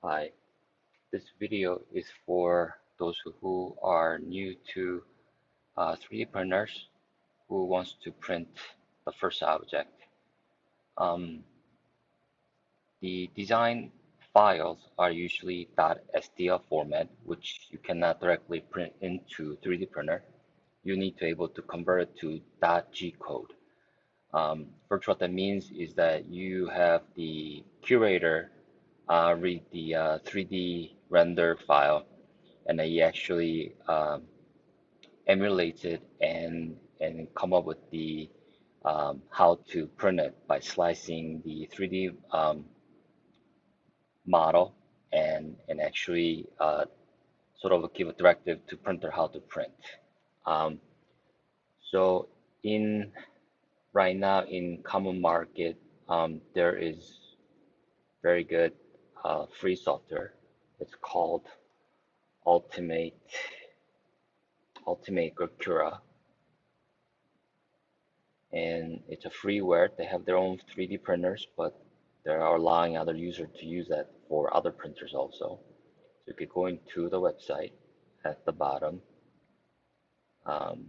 Hi, this video is for those who are new to 3D printers who wants to print the first object. Um, the design files are usually .stl format, which you cannot directly print into 3D printer. You need to be able to convert it to .gcode. First, what that means is that you have the curator read the 3D render file, and then you actually emulate it and come up with the how to print it by slicing the 3D model and actually sort of give a directive to printer how to print. Um, so in right now in common market, there is very good free software. It's called Ultimate Cura, and it's a freeware. They have their own 3D printers, but they are allowing other users to use that for other printers also. So you could go into the website at the bottom. Um,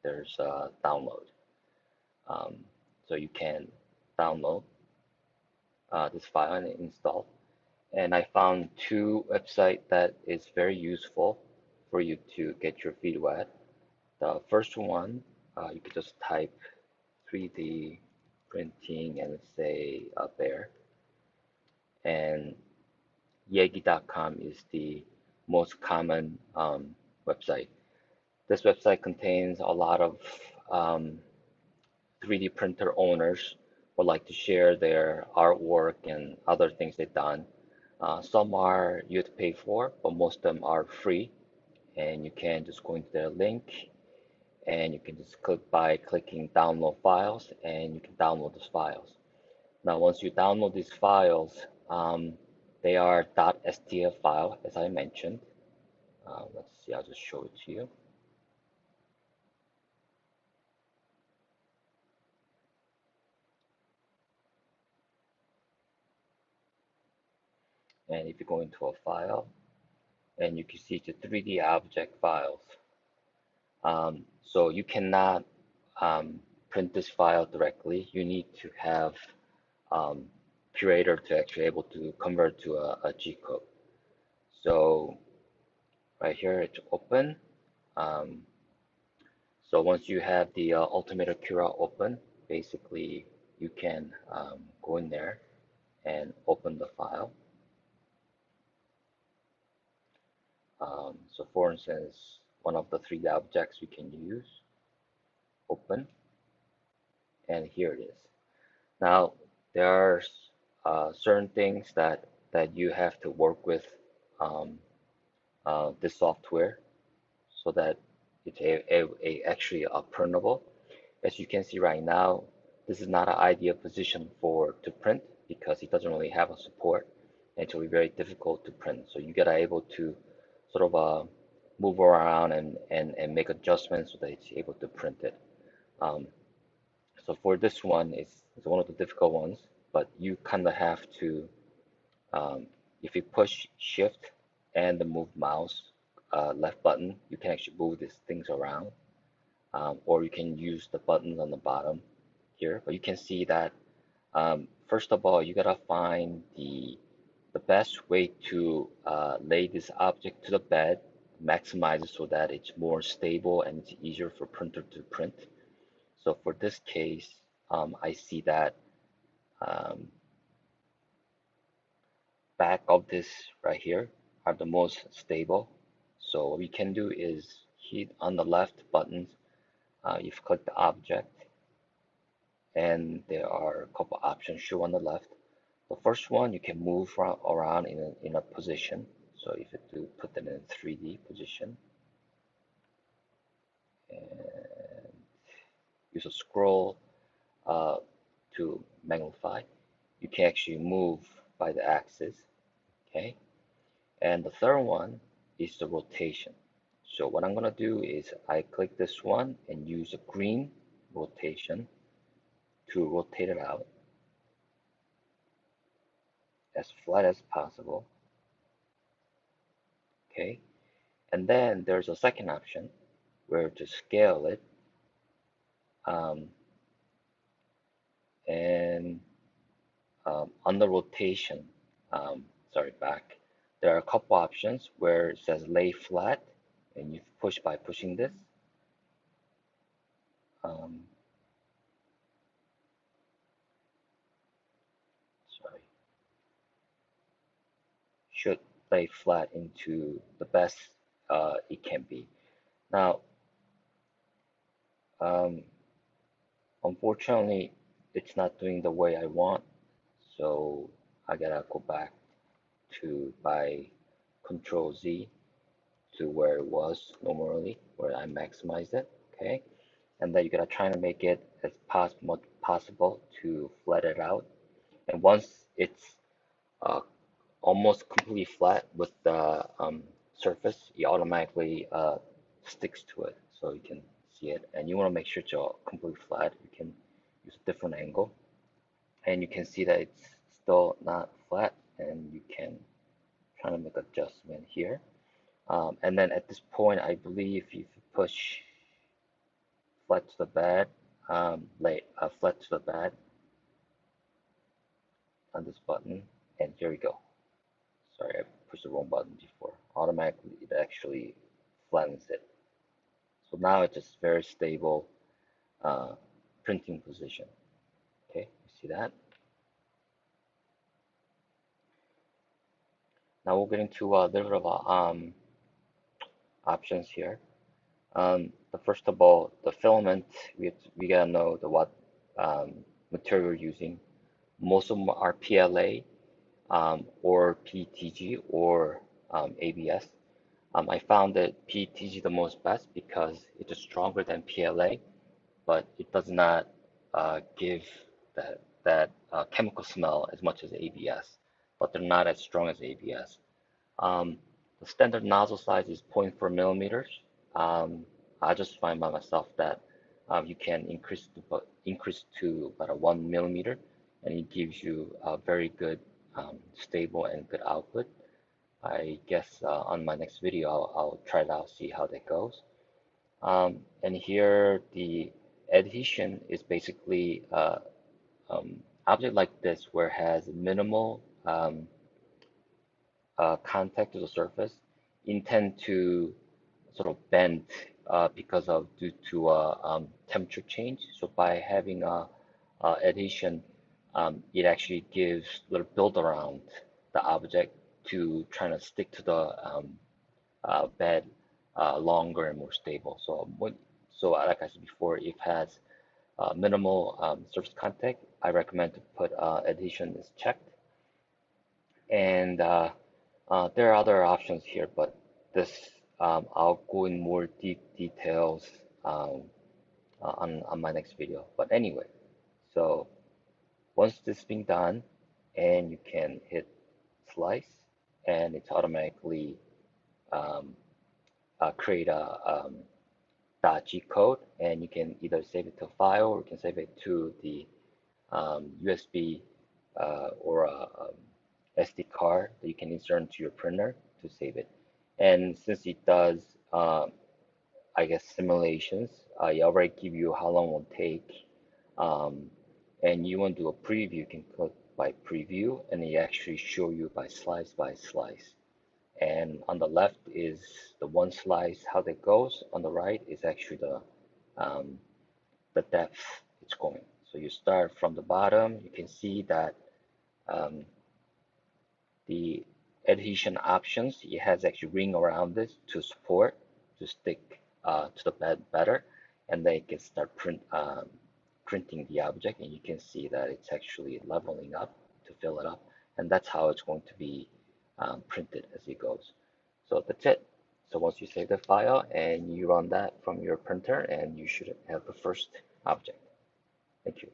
there's a download. Um, so you can download this file and install. And I found two websites that is very useful for you to get your feet wet. The first one, you could just type 3D printing and say there. And Yegi.com is the most common website. This website contains a lot of 3D printer owners would like to share their artwork and other things they've done. Some are you have to pay for, but most of them are free. And you can just go into their link and you can just click by clicking download files and you can download those files. Now, once you download these files, they are .stl file, as I mentioned. Let's see, I'll just show it to you. And if you go into a file, and you can see the 3D object files. So you cannot print this file directly. You need to have Curator to actually able to convert to a G code. So right here it's open. Um, so once you have the Ultimate Cura open, basically you can go in there and open the file. So for instance, one of the 3D objects we can use, open, and here it is. Now there's certain things that you have to work with um, this software so that it's actually printable. As you can see right now, this is not an ideal position for to print because it doesn't really have a support. And it will be very difficult to print. So you gotta able to sort of move around and make adjustments so that it's able to print it. Um, so for this one, it's one of the difficult ones, but you kind of have to, if you push shift and the move mouse left button, you can actually move these things around. Or you can use the buttons on the bottom here. But you can see that first of all, you gotta find the best way to lay this object to the bed, maximize it so that it's more stable and it's easier for printer to print. So for this case, I see that um, back of this right here are the most stable. So what we can do is hit on the left buttons. You click the object, and there are a couple options shown on the left. The first one, you can move around in a position. So if you do put them in 3D position and use a scroll uh, to magnify, you can actually move by the axis. Okay. And the third one is the rotation. So what I'm gonna do is I click this one and use a green rotation to rotate it out. as flat as possible. Okay, and then there's a second option where to scale it, um, and on the rotation, sorry, back, there are a couple options where it says lay flat, and you push by pushing this. Um, sorry, should lay flat into the best it can be. Now, um, unfortunately, it's not doing the way I want, so I gotta go back to by Control Z to where it was normally, where I maximized it, okay? And then you gotta try to make it as much possible to flat it out. And once it's uh, almost completely flat with the surface, it automatically sticks to it, so you can see it. And you want to make sure it's completely flat. You can use a different angle, and you can see that it's still not flat, and you can try to make adjustment here. And then at this point, I believe if you push flat to the bed, flat to the bed on this button, and here we go. Sorry, I pushed the wrong button before. Automatically, it actually flattens it. So now it's just very stable uh, printing position. Okay, you see that? Now we'll get into a little bit of options here. The first of all, the filament, we gotta know the what material we're using. Most of them are PLA or PETG or ABS. I found that PETG the most best because it's stronger than PLA, but it does not give that chemical smell as much as ABS, but they're not as strong as ABS. Um, the standard nozzle size is zero point 0.4 millimeters. I just find by myself that you can increase to about a 1 millimeter, and it gives you a very good, stable and good output. I guess on my next video, I'll try it out, see how that goes. And here the adhesion is basically object like this where it has minimal contact to the surface intend to sort of bend because of due to temperature change. So by having a adhesion, it actually gives a little build around the object to try to stick to the bed longer and more stable. So like I said before, if it has minimal surface contact, I recommend to put adhesion is checked. And there are other options here, but this I'll go in more deep details on my next video. But anyway, so once this is being done, and you can hit slice, and it's automatically um, create a .gcode, and you can either save it to a file or you can save it to the USB or a SD card that you can insert into your printer to save it. And since it does, I guess, simulations, it already give you how long it will take. And you want to do a preview, you can click by preview, and it actually show you by slice by slice. And on the left is the one slice, how that goes. On the right is actually the depth it's going. So you start from the bottom, you can see that um, the adhesion options, it has actually ring around this to support, to stick to the bed better, and then you can start printing the object, and you can see that it's actually leveling up to fill it up, and that's how it's going to be printed as it goes. So that's it. So once you save the file and you run that from your printer, and you should have the first object. Thank you.